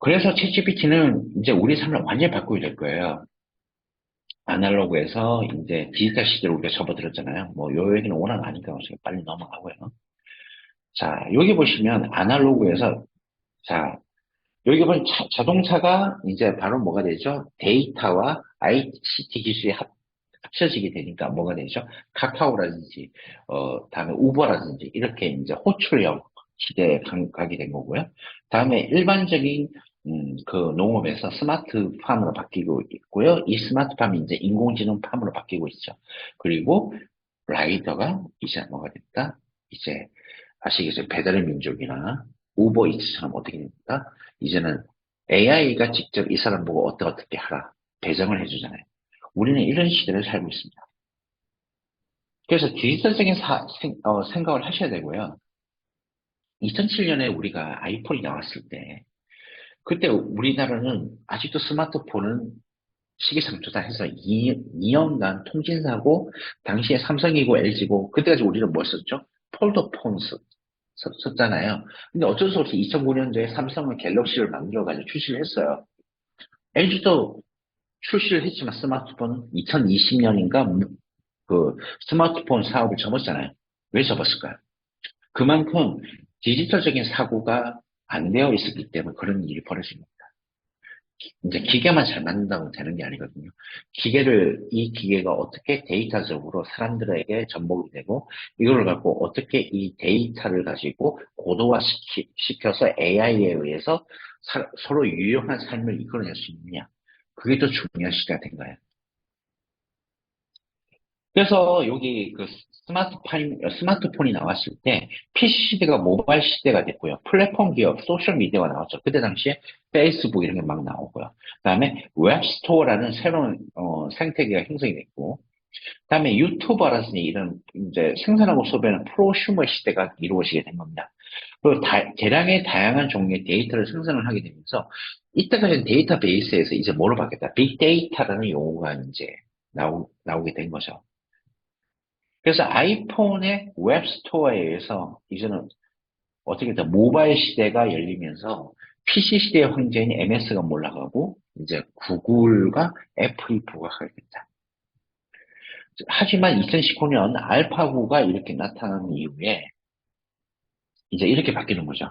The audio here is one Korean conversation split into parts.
그래서 챗GPT는 이제 우리 삶을 완전히 바꾸게 될 거예요. 아날로그에서 이제 디지털 시대로 우리가 접어들었잖아요. 뭐, 요 얘기는 워낙 많으니까 빨리 넘어가고요. 자, 여기 보시면 아날로그에서, 자, 여기 보면 자동차가 이제 바로 뭐가 되죠? 데이터와 ICT 기술이 합쳐지게 되니까 뭐가 되죠? 카카오라든지, 다음에 우버라든지, 이렇게 이제 호출형 시대에 가게 된 거고요. 다음에 일반적인, 그 농업에서 스마트팜으로 바뀌고 있고요. 이 스마트팜이 이제 인공지능팜으로 바뀌고 있죠. 그리고 라이더가 이제 뭐가 됐다? 이제 아시겠어요? 배달의 민족이나 우버이츠처럼 어떻게 됩니까? 이제는 AI가 직접 이 사람 보고 어떻게 하라 배정을 해주잖아요. 우리는 이런 시대를 살고 있습니다. 그래서 디지털적인 생각을 하셔야 되고요. 2007년에 우리가 아이폰이 나왔을 때, 그때 우리나라는 아직도 스마트폰은 시기상조다 해서 2년간 통신사고, 당시에 삼성이고 LG고, 그때까지 우리는 뭐 썼죠? 폴더폰 썼잖아요. 근데 어쩔 수 없이 2009년도에 삼성은 갤럭시를 만들어가지고 출시를 했어요. LG도 출시를 했지만 스마트폰은 2020년인가 그 스마트폰 사업을 접었잖아요. 왜 접었을까요? 그만큼 디지털적인 사고가 안 되어 있었기 때문에 그런 일이 벌어집니다. 이제 기계만 잘 만든다고 되는 게 아니거든요. 이 기계가 어떻게 데이터적으로 사람들에게 접목이 되고, 이걸 갖고 어떻게 이 데이터를 가지고 시켜서 AI에 의해서 서로 유용한 삶을 이끌어낼 수 있느냐. 그게 더 중요한 시대가 된 거예요. 그래서 여기 그 스마트폰이 나왔을 때 PC 시대가 모바일 시대가 됐고요. 플랫폼 기업, 소셜 미디어가 나왔죠. 그때 당시에 페이스북 이런 게 막 나오고요. 그다음에 웹스토어라는 새로운 생태계가 형성이 됐고, 그다음에 유튜버라든지 이런 이제 생산하고 소비하는 프로슈머 시대가 이루어지게 된 겁니다. 그리고 대량의 다양한 종류의 데이터를 생산을 하게 되면서 이때까지는 데이터베이스에서 이제 뭐로 바뀌었다? 빅데이터라는 용어가 이제 나오게 된 거죠. 그래서 아이폰의 웹스토어에 의해서 이제는 어떻게 든 모바일 시대가 열리면서 PC 시대의 황제인 MS가 몰락하고 이제 구글과 애플이 부각하게 됐다. 하지만 2019년 알파고가 이렇게 나타난 이후에 이제 이렇게 바뀌는 거죠.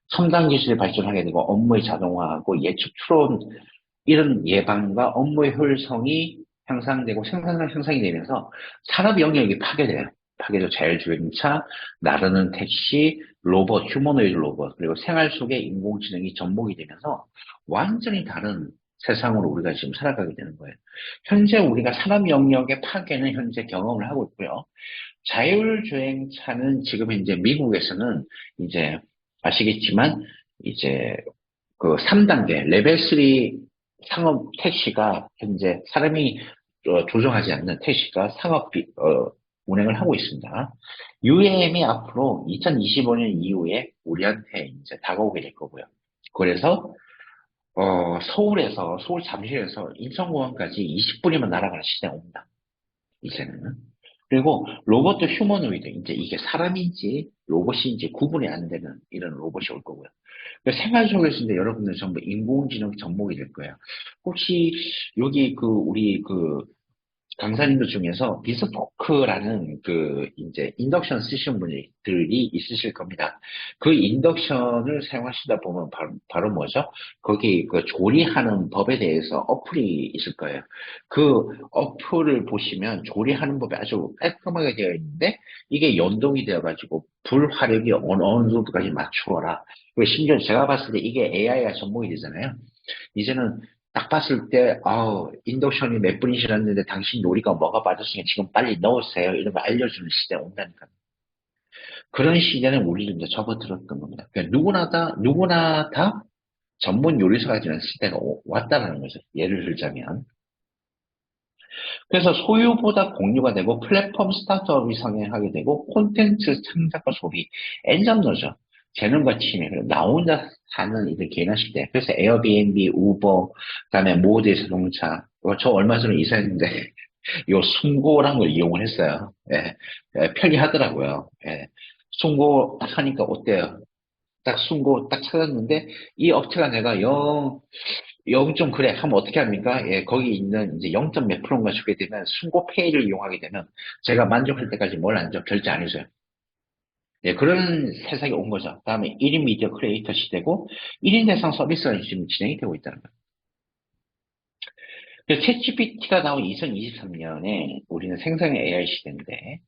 첨단 기술이 발전하게 되고 업무의 자동화하고 예측 추론 이런 예방과 업무의 효율성이 향상되고 생산성 향상이 되면서 산업 영역이 파괴돼요. 파괴도 자율주행차, 나르는 택시, 로봇, 휴머노이드 로봇, 그리고 생활 속에 인공지능이 접목이 되면서 완전히 다른 세상으로 우리가 지금 살아가게 되는 거예요. 현재 우리가 산업 영역의 파괴는 현재 경험을 하고 있고요. 자율주행차는 지금 현재 미국에서는 이제 아시겠지만 이제 그 3단계 레벨 3 상업 택시가 현재 사람이 조종하지 않는 택시가 운행을 하고 있습니다. UAM이 앞으로 2025년 이후에 우리한테 이제 다가오게 될 거고요. 그래서 서울 잠실에서 인천공항까지 20분이면 날아가는 시대가 옵니다. 이제는. 그리고 로봇도 휴머노이드, 이제 이게 사람인지 로봇인지 구분이 안 되는 이런 로봇이 올 거고요. 생활 속에서 이제 여러분들 전부 인공지능 접목이 될 거예요. 혹시 여기 우리 강사님들 중에서 비스포크라는 이제 인덕션 쓰시는 분들이 있으실 겁니다. 그 인덕션을 사용하시다 보면 바로 뭐죠? 거기 그 조리하는 법에 대해서 어플이 있을 거예요. 그 어플을 보시면 조리하는 법이 아주 깔끔하게 되어 있는데 이게 연동이 되어가지고 불 화력이 어느 정도까지 맞추어라. 그리고 심지어 제가 봤을 때 이게 AI가 접목이 되잖아요. 이제는 딱 봤을 때, 인덕션이 몇 분이 지났는데 당신 요리가 뭐가 빠졌으니까 지금 빨리 넣으세요. 이런 거 알려주는 시대가 온다니까. 그런 시대는 우리도 이제 접어들었던 겁니다. 그러니까 누구나 다 전문 요리사가 되는 시대가 왔다라는 거죠. 예를 들자면. 그래서 소유보다 공유가 되고 플랫폼 스타트업이 성행하게 되고 콘텐츠 창작과 소비, 엔잡러죠. 재능과 침해, 그리고 나 혼자 사는 이들 개인화 시대. 그래서 에어비앤비, 우버, 그다음에 모드 자동차. 저 얼마 전에 이사했는데 요 숨고라는 걸 이용을 했어요. 예, 편리하더라고요. 예, 숨고 딱 하니까 어때요? 딱 숨고 딱 찾았는데 이 업체가 내가 0점 그래 하면 어떻게 합니까? 예, 거기 있는 이제 0점 몇 프로인가 주게 되면 순고 페이를 이용하게 되면 제가 만족할 때까지 뭘 안 줘? 결제 안 해줘요. 예, 그런 세상이 온 거죠. 다음에 1인 미디어 크리에이터 시대고 1인 대상 서비스가 지금 진행이 되고 있다는 거예요. 챗GPT가 나온 2023년에 우리는 생성의 AI 시대인데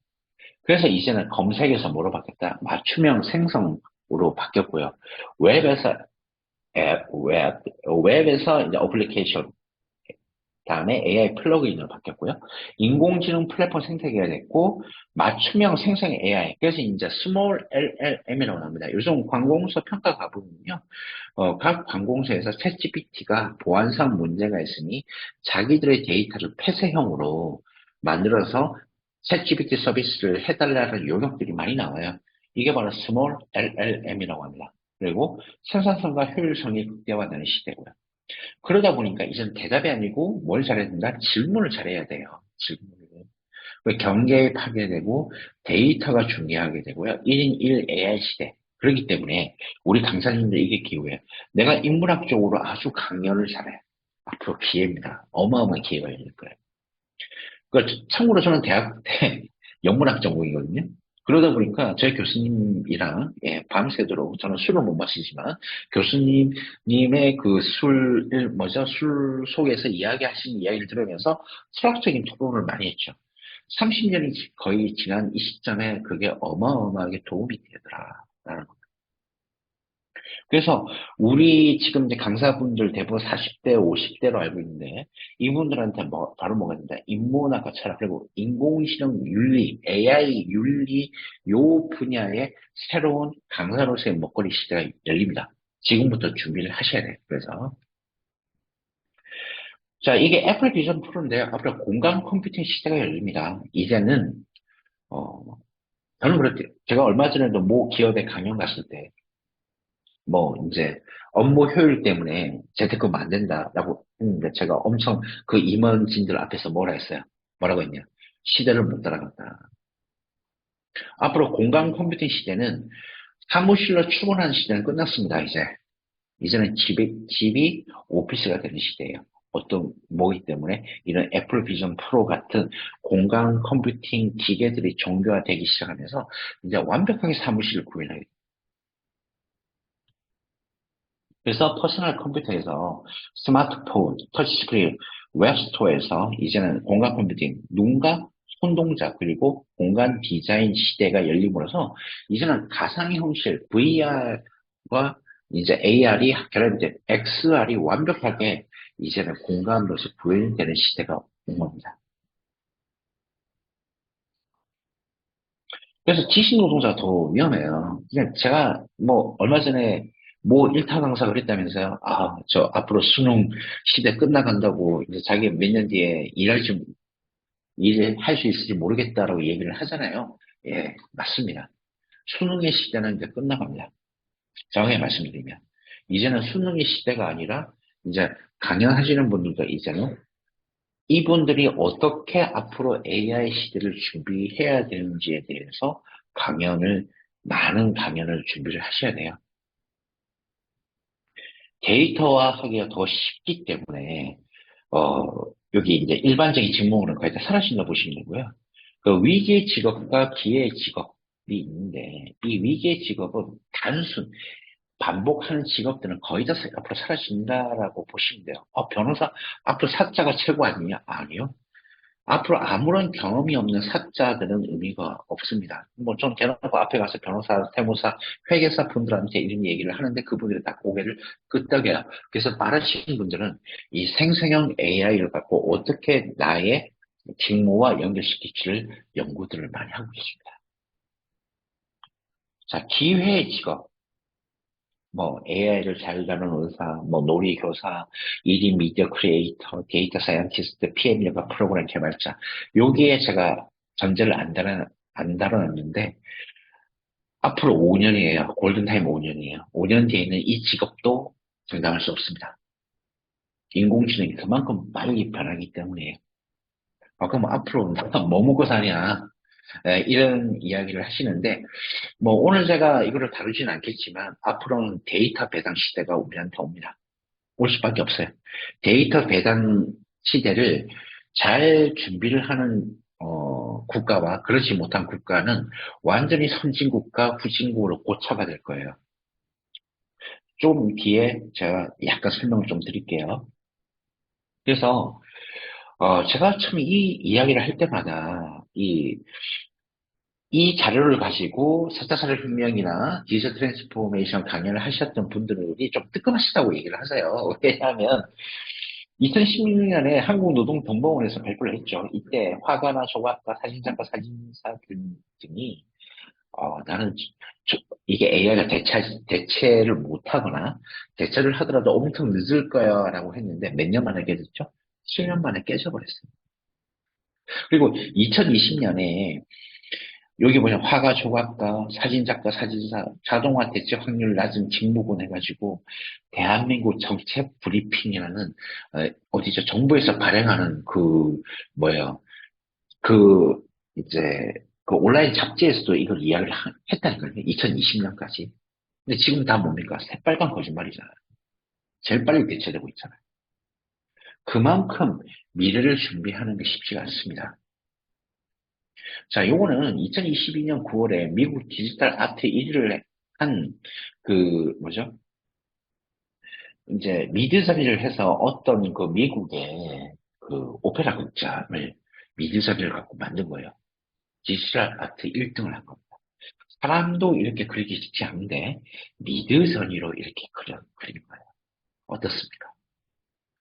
그래서 이제는 검색에서 뭐로 바뀌었다? 맞춤형 생성으로 바뀌었고요. 웹에서 웹에서 이제 어플리케이션, 다음에 AI 플러그인으로 바뀌었고요. 인공지능 플랫폼 생태계가 됐고, 맞춤형 생성 AI. 그래서 이제 스몰 LLM이라고 합니다. 요즘 관공서 평가 가보면요. 각 관공서에서 챗GPT가 보안상 문제가 있으니 자기들의 데이터를 폐쇄형으로 만들어서 챗GPT 서비스를 해달라는 요청들이 많이 나와요. 이게 바로 스몰 LLM이라고 합니다. 그리고 생산성과 효율성이 극대화되는 시대고요. 그러다 보니까 이제는 대답이 아니고 뭘 잘해야 된다? 질문을 잘해야 돼요. 질문을. 그 경계에 파괴되고 데이터가 중요하게 되고요. 1인 1 AI 시대. 그렇기 때문에 우리 강사님들 이게 기회예요. 내가 인문학적으로 아주 강연을 잘해. 앞으로 기회입니다. 어마어마한 기회가 열릴 거예요. 참고로 저는 대학 때 영문학 전공이거든요. 그러다 보니까 저희 교수님이랑 예, 밤새도록 저는 술을 못 마시지만 교수님의 그 술 속에서 이야기하신 이야기를 들으면서 철학적인 토론을 많이 했죠. 30년이 거의 지난 이 시점에 그게 어마어마하게 도움이 되더라라는 거. 그래서 우리 지금 이제 강사분들 대부분 40대, 50대로 알고 있는데 이분들한테 뭐 바로 뭐가 된다. 인문학과 철학 그리고 인공지능 윤리, AI 윤리 요 분야의 새로운 강사로서의 먹거리 시대가 열립니다. 지금부터 준비를 하셔야 돼요. 그래서 자 이게 애플 비전 프로인데요. 앞으로 공간 컴퓨팅 시대가 열립니다. 이제는 어 저는 그렇게 제가 얼마 전에도 모 기업에 강연 갔을 때 뭐 이제 업무 효율 때문에 재택근무 안 된다라고 했는데 제가 엄청 그 임원진들 앞에서 뭐라 했어요? 뭐라고 했냐? 시대를 못 따라간다. 앞으로 공간 컴퓨팅 시대는 사무실로 출근하는 시대는 끝났습니다. 이제는 집이 오피스가 되는 시대예요. 어떤 뭐기 때문에 이런 애플 비전 프로 같은 공간 컴퓨팅 기계들이 정교화되기 시작하면서 이제 완벽하게 사무실을 구현하게 돼요. 그래서 퍼스널 컴퓨터에서 스마트폰, 터치스크린, 웹스토어에서 이제는 공간 컴퓨팅, 눈과 손동작 그리고 공간 디자인 시대가 열림으로써 이제는 가상의 현실 VR과 이제 AR이 결합된 XR이 완벽하게 이제는 공간으로서 구현되는 시대가 온 겁니다. 그래서 지식 노동자가 더 위험해요. 그냥 제가 뭐 얼마 전에 뭐 일타 강사 그랬다면서요. 아, 저 앞으로 수능 시대 끝나간다고 이제 자기 몇 년 뒤에 일을 할 수 있을지 모르겠다라고 얘기를 하잖아요. 예, 맞습니다. 수능의 시대는 이제 끝나갑니다. 정확히 말씀드리면. 이제는 수능의 시대가 아니라 이제 강연하시는 분들도 이제는 이분들이 어떻게 앞으로 AI 시대를 준비해야 되는지에 대해서 많은 강연을 준비를 하셔야 돼요. 데이터화하기가 더 쉽기 때문에, 어, 여기 이제 일반적인 직무는 거의 다 사라진다 보시면 되고요. 그 위기의 직업과 기회의 직업이 있는데, 이 위기의 직업은 반복하는 직업들은 거의 다 앞으로 사라진다라고 보시면 돼요. 변호사, 앞으로 사자가 최고 아니냐? 아니요. 앞으로 아무런 경험이 없는 사자들은 의미가 없습니다. 뭐 좀 대놓고 앞에 가서 변호사, 세무사, 회계사 분들한테 이런 얘기를 하는데 그분들이 다 고개를 끄덕여요. 그래서 빠르신 분들은 이 생성형 AI를 갖고 어떻게 나의 직무와 연결시킬지를 연구들을 많이 하고 있습니다. 자, 기회의 직업. 뭐 AI를 잘 다루는 의사, 뭐 놀이교사, 1인 미디어 크리에이터, 데이터 사이언티스트, PM여가 프로그램 개발자. 여기에 제가 전제를 안 다뤄놨는데 앞으로 5년이에요. 골든타임 5년이에요. 5년 뒤에는 이 직업도 장담할 수 없습니다. 인공지능이 그만큼 빨리 변하기 때문이에요. 그럼 앞으로 뭐 먹고 사냐? 이런 이야기를 하시는데, 뭐, 오늘 제가 이거를 다루지는 않겠지만, 앞으로는 데이터 배당 시대가 우리한테 옵니다. 올 수밖에 없어요. 데이터 배당 시대를 잘 준비를 하는 국가와 그렇지 못한 국가는 완전히 선진국가, 후진국으로 고차가 될 거예요. 좀 뒤에 제가 약간 설명을 좀 드릴게요. 그래서 제가 참 이 이야기를 할 때마다 이 자료를 가지고 4차 산업혁명이나 디지털 트랜스포메이션 강연을 하셨던 분들이 좀 뜨끔하시다고 얘기를 하세요. 왜냐하면 2016년에 한국노동정보원에서 발표를 했죠. 이때 화가나 조각가, 사진작가, 사진사 등이 나는 이게 AI가 대체를 못하거나 대체를 하더라도 엄청 늦을 거야 라고 했는데 몇 년 만에 깨졌죠? 7년 만에 깨져버렸어요. 그리고 2020년에 여기 보면 화가, 조각가, 사진작가, 사진사, 자동화 대체 확률 낮은 직무군 해가지고 대한민국 정책 브리핑이라는 어디죠? 정부에서 발행하는 뭐예요? 그 이제 그 온라인 잡지에서도 이걸 이야기를 했다니까요. 2020년까지. 근데 지금 다 뭡니까? 새빨간 거짓말이잖아요. 제일 빨리 대체되고 있잖아요. 그만큼 미래를 준비하는 게 쉽지가 않습니다. 자, 요거는 2022년 9월에 미국 디지털 아트 1위를 한, 뭐죠? 이제 미드저리를 해서 어떤 그 미국의 그 오페라 극장을 미드저리를 갖고 만든 거예요. 디지털 아트 1등을 한 겁니다. 사람도 이렇게 그리기 쉽지 않은데 미드저리로 이렇게 그리는 거예요. 어떻습니까?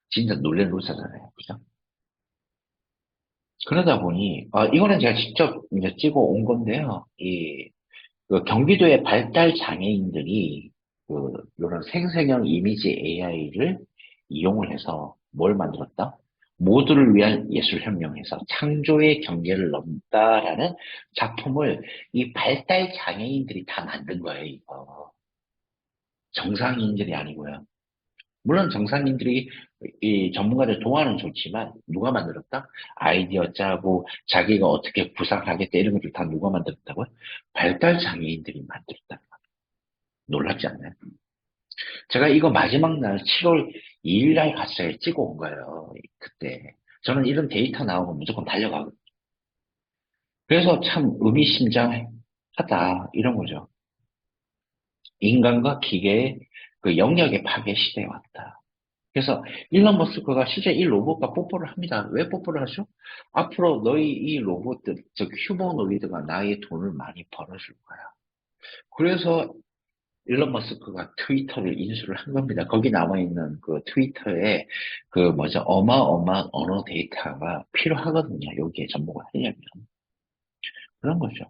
진짜 놀란 노사잖아요. 그죠? 그러다 보니, 이거는 제가 직접 이제 찍어 온 건데요. 그 경기도의 발달 장애인들이 이런 생성형 이미지 AI를 이용을 해서 뭘 만들었다? 모두를 위한 예술혁명에서 창조의 경계를 넘다라는 작품을 이 발달 장애인들이 다 만든 거예요, 이거. 정상인들이 아니고요. 물론 정상인들이 이 전문가들 도와는 좋지만 누가 만들었다? 아이디어 짜고 자기가 어떻게 구상하겠다 이런 것들 다 누가 만들었다고요? 발달 장애인들이 만들었다. 놀랍지 않나요? 제가 이거 마지막 날 7월 2일 날 갔어요. 찍어 온 거예요. 그때. 저는 이런 데이터 나오면 무조건 달려가거든요. 그래서 참 의미심장하다. 이런 거죠. 인간과 기계의 그 영역의 파괴 시대에 왔다. 그래서 일론 머스크가 실제 이 로봇과 뽀뽀를 합니다. 왜 뽀뽀를 하죠? 앞으로 너희 이 로봇들, 즉 휴머노이드가 나의 돈을 많이 벌어줄 거야. 그래서 일론 머스크가 트위터를 인수를 한 겁니다. 거기 나와 있는 그 트위터에 그 뭐죠? 어마어마한 언어 데이터가 필요하거든요. 여기에 접목을 하려면. 그런 거죠.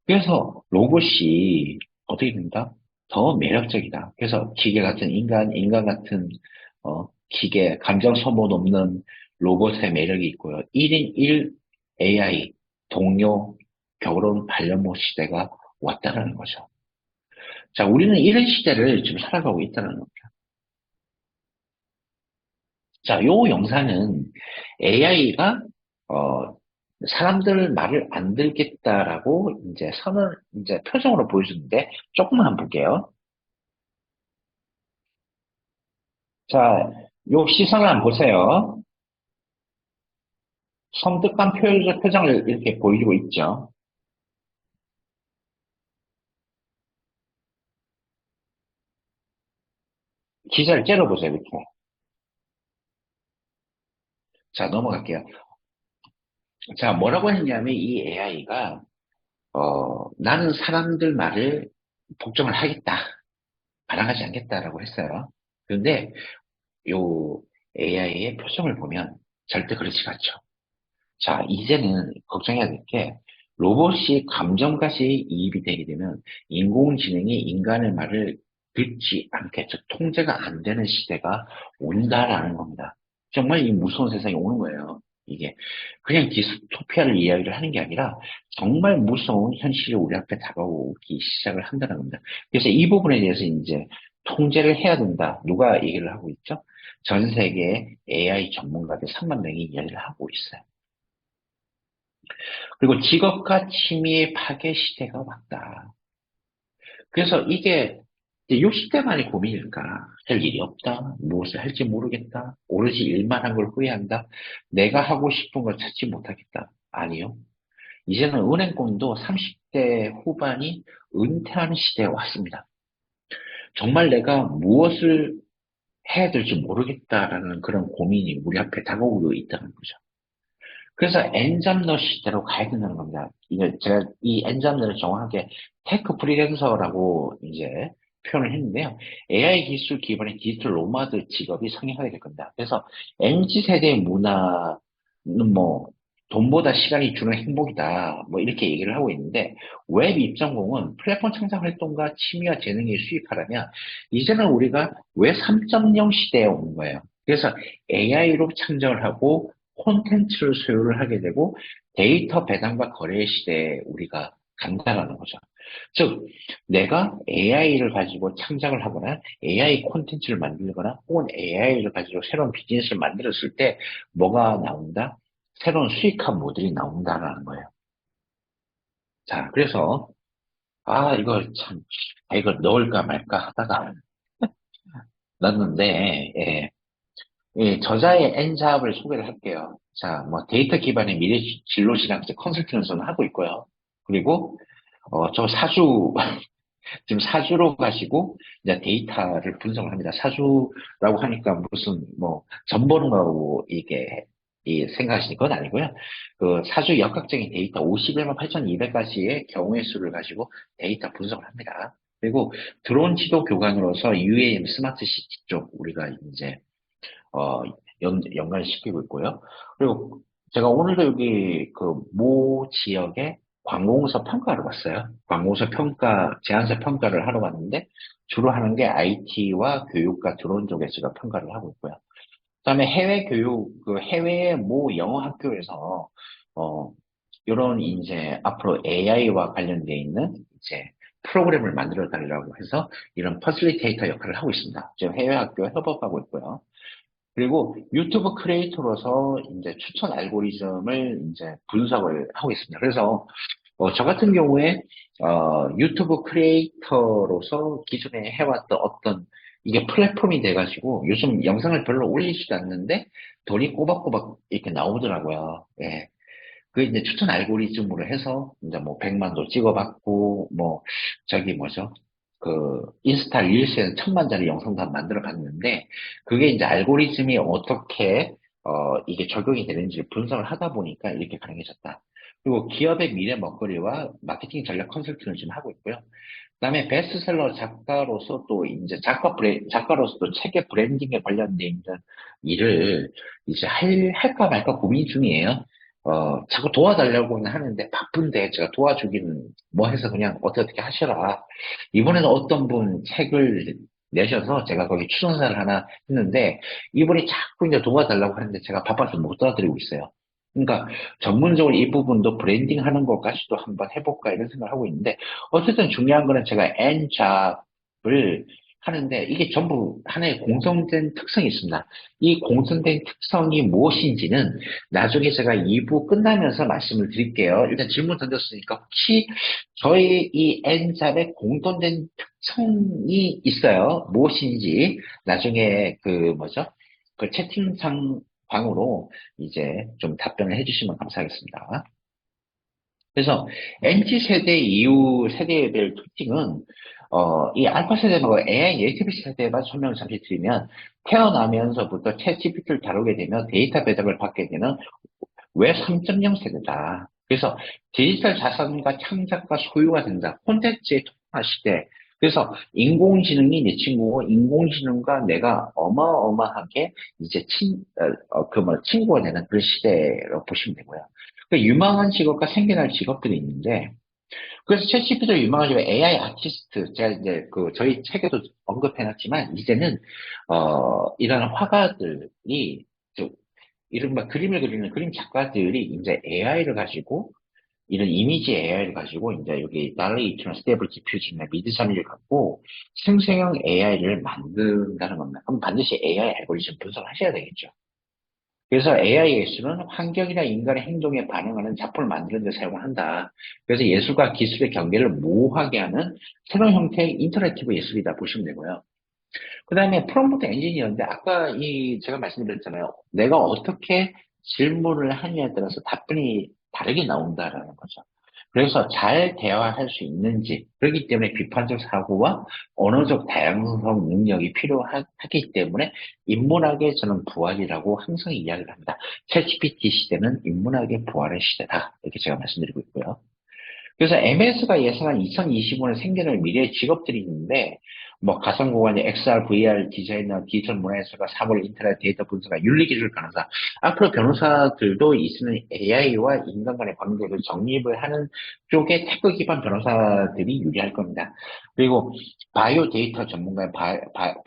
그래서 로봇이 어떻게 된다? 더 매력적이다. 그래서 기계 같은 인간 같은 기계, 감정 소모 없는 로봇의 매력이 있고요. 1인 1 AI, 동료, 결혼, 반려묘 시대가 왔다라는 거죠. 자, 우리는 이런 시대를 지금 살아가고 있다는 겁니다. 자, 요 영상은 AI가 사람들 말을 안 듣겠다라고 이제 이제 표정으로 보여주는데 조금만 볼게요. 자, 요 시선을 한번 보세요. 섬뜩한 표정을 이렇게 보이고 있죠. 기사를 째려보세요, 이렇게. 자, 넘어갈게요. 자, 뭐라고 했냐면 이 AI가 나는 사람들 말을 복종을 하겠다. 반항하지 않겠다라고 했어요. 그런데 요 AI의 표정을 보면 절대 그렇지가 않죠. 자, 이제는 걱정해야 될 게 로봇이 감정까지 이입이 되게 되면 인공지능이 인간의 말을 듣지 않게, 즉 통제가 안 되는 시대가 온다라는 겁니다. 정말 이 무서운 세상이 오는 거예요. 이게 그냥 디스토피아를 이야기를 하는 게 아니라 정말 무서운 현실이 우리 앞에 다가오기 시작을 한다는 겁니다. 그래서 이 부분에 대해서 이제 통제를 해야 된다. 누가 얘기를 하고 있죠? 전 세계 AI 전문가들 3만 명이 이야기를 하고 있어요. 그리고 직업과 취미의 파괴 시대가 왔다. 그래서 이게 이제 60대만이 고민일까? 할 일이 없다. 무엇을 할지 모르겠다. 오로지 일만 한 걸 후회한다. 내가 하고 싶은 걸 찾지 못하겠다. 아니요. 이제는 은행권도 30대 후반이 은퇴하는 시대에 왔습니다. 정말 내가 무엇을 해야 될지 모르겠다라는 그런 고민이 우리 앞에 다가오고 있다는 거죠. 그래서 엔잡러 시대로 가야 된다는 겁니다. 이제 제가 이 엔잡러를 정확하게 테크 프리랜서라고 이제 표현을 했는데요. AI 기술 기반의 디지털 노마드 직업이 성행하게 될 겁니다. 그래서 MZ 세대의 문화는 뭐 돈보다 시간이 주는 행복이다. 뭐 이렇게 얘기를 하고 있는데 웹 입점공은 플랫폼 창작 활동과 취미와 재능이 수익하려면 이제는 우리가 웹 3.0 시대에 온 거예요. 그래서 AI로 창작을 하고 콘텐츠를 소유를 하게 되고 데이터 배당과 거래 시대에 우리가 간다라는 거죠. 즉, 내가 AI를 가지고 창작을 하거나 AI 콘텐츠를 만들거나 혹은 AI를 가지고 새로운 비즈니스를 만들었을 때 뭐가 나온다? 새로운 수익화 모델이 나온다라는 거예요. 자, 그래서 이거 참, 이걸 넣을까 말까 하다가 넣었는데, 예. 예, 저자의 N잡을 소개를 할게요. 자, 뭐 데이터 기반의 미래 진로 시장 컨설팅을 저는 하고 있고요. 그리고 저 사주 지금 사주로 가시고 이제 데이터를 분석을 합니다. 사주라고 하니까 무슨 뭐 전보는거고 이게 이 생각하시는 건 아니고요. 그 사주 역학적인 데이터 51만 8,200가지의 경우의 수를 가지고 데이터 분석을 합니다. 그리고 드론 지도 교관으로서 UAM 스마트 시티 쪽 우리가 이제 어, 연관시키고 있고요. 그리고 제가 오늘도 여기 그 모 지역의 관공서 평가를 봤어요. 관공서 평가, 제안서 평가를 하러 왔는데 주로 하는 게 IT와 교육과 드론 쪽에 제가 평가를 하고 있고요. 그다음에 해외 교육, 그 해외의 모 영어 학교에서 어, 이런 이제 앞으로 AI와 관련되어 있는 이제 프로그램을 만들어 달라고 해서 이런 퍼실리테이터 역할을 하고 있습니다. 지금 해외 학교에 협업하고 있고요. 그리고 유튜브 크리에이터로서 이제 추천 알고리즘을 이제 분석을 하고 있습니다. 그래서 저 같은 경우에 유튜브 크리에이터로서 기존에 해왔던 어떤 이게 플랫폼이 돼가지고 요즘 영상을 별로 올리지도 않는데 돈이 꼬박꼬박 이렇게 나오더라고요. 예. 그 이제 추천 알고리즘으로 해서 이제 뭐 100만도 찍어봤고 뭐 저기 뭐죠? 그 인스타 릴스에는 1000만짜리 영상도 한번 만들어 봤는데 그게 이제 알고리즘이 어떻게 이게 적용이 되는지 분석을 하다 보니까 이렇게 가능해졌다. 그리고 기업의 미래 먹거리와 마케팅 전략 컨설팅을 지금 하고 있고요. 그다음에 베스트셀러 작가로서 또 이제 작가로서 또 책의 브랜딩에 관련된 있는 일을 이제 할까 말까 고민 중이에요. 자꾸 도와달라고는 하는데 바쁜데 제가 도와주기는 뭐 해서 그냥 어떻게 하셔라. 이번에는 어떤 분 책을 내셔서 제가 거기 추천사를 하나 했는데 이분이 자꾸 이제 도와달라고 하는데 제가 바빠서 못 도와드리고 있어요. 그러니까 전문적으로 이 부분도 브랜딩 하는 것까지도 한번 해볼까 이런 생각을 하고 있는데 어쨌든 중요한 거는 제가 N잡을 하는데 이게 전부 하나의 공통된 특성이 있습니다. 이 공통된 특성이 무엇인지는 나중에 제가 2부 끝나면서 말씀을 드릴게요. 일단 질문 던졌으니까 혹시 저희 이 N잡의 공통된 특성이 있어요. 무엇인지 나중에 그 뭐죠? 그 채팅창 방으로 이제 좀 답변을 해주시면 감사하겠습니다. 그래서 MZ 세대 이후 세대별 특징은 이 알파 세대하고 AI 네이티브 세대만 설명을 잠시 드리면 태어나면서부터 챗 GPT를 다루게 되면 데이터 배당을 받게 되는 웹 3.0 세대다. 그래서 디지털 자산과 창작과 소유가 된다. 콘텐츠의 통화 시대. 그래서 인공지능이 내 친구고 인공지능과 내가 어마어마하게 이제 친구가 되는 그런 시대로 보시면 되고요. 그 유망한 직업과 생겨날 직업들이 있는데 그래서 챗GPT로 유명하지만 AI 아티스트, 제가 이제 그 저희 책에도 언급해놨지만, 이제는, 이런 화가들이, 이른바 그림을 그리는 그림 작가들이 이제 AI를 가지고, 이런 이미지 AI를 가지고, 이제 여기 날리 이처럼 스테이블 디퓨전이나 미드저니를 갖고 생성형 AI를 만든다는 겁니다. 그럼 반드시 AI 알고리즘 분석을 하셔야 되겠죠. 그래서 AI 예술은 환경이나 인간의 행동에 반응하는 작품을 만드는 데 사용한다. 그래서 예술과 기술의 경계를 모호하게 하는 새로운 형태의 인터랙티브 예술이다 보시면 되고요. 그 다음에 프롬프트 엔지니어인데 아까 제가 말씀드렸잖아요. 내가 어떻게 질문을 하느냐에 따라서 답변이 다르게 나온다라는 거죠. 그래서 잘 대화할 수 있는지, 그렇기 때문에 비판적 사고와 언어적 다양성 능력이 필요하기 때문에 인문학의 저는 부활이라고 항상 이야기를 합니다. 챗GPT 시대는 인문학의 부활의 시대다. 이렇게 제가 말씀드리고 있고요. 그래서 MS가 예상한 2025년 생겨날 미래의 직업들이 있는데, 뭐, 가상공간의 XR, VR 디자이너, 디지털 문화예술가, 사물, 인터넷, 데이터 분석가, 윤리기술 변호사. 앞으로 변호사들도 있는 AI와 인간 간의 관계를 정립을 하는 쪽에 테크 기반 변호사들이 유리할 겁니다. 그리고 바이오 데이터 전문가의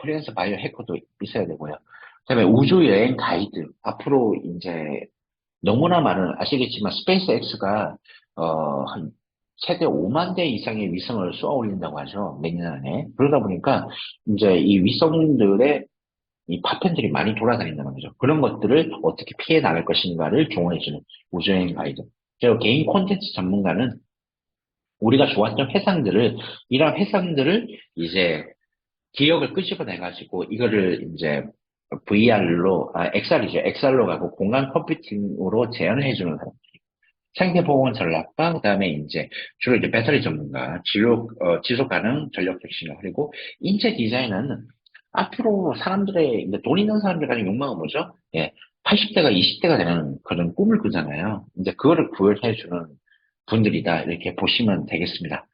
프리랜서 바이오 해커도 있어야 되고요. 그다음에 우주 여행 가이드. 앞으로 이제 너무나 많은, 아시겠지만 스페이스 X가 한 최대 5만 대 이상의 위성을 쏘아 올린다고 하죠. 몇 년 안에. 그러다 보니까 이제 이 위성들의 이 파편들이 많이 돌아다닌다는 거죠. 그런 것들을 어떻게 피해 나갈 것인가를 조언해주는 우주여행 가이드. 그리고 개인 콘텐츠 전문가는 우리가 좋았던 회상들을, 이런 회상들을 이제 기억을 끄집어내가지고 이거를 이제 VR로, XR이죠. XR로 가고 공간 컴퓨팅으로 재현을 해주는 사람. 생태보건 전략가, 그다음에 이제 주로 이제 배터리 전문가, 지속 가능 전력 혁신가, 그리고 인체 디자인은 앞으로 사람들의 이제 돈 있는 사람들 가진 욕망은 뭐죠? 예, 80대가 20대가 되는 그런 꿈을 꾸잖아요. 이제 그거를 구현해주는 분들이다 이렇게 보시면 되겠습니다.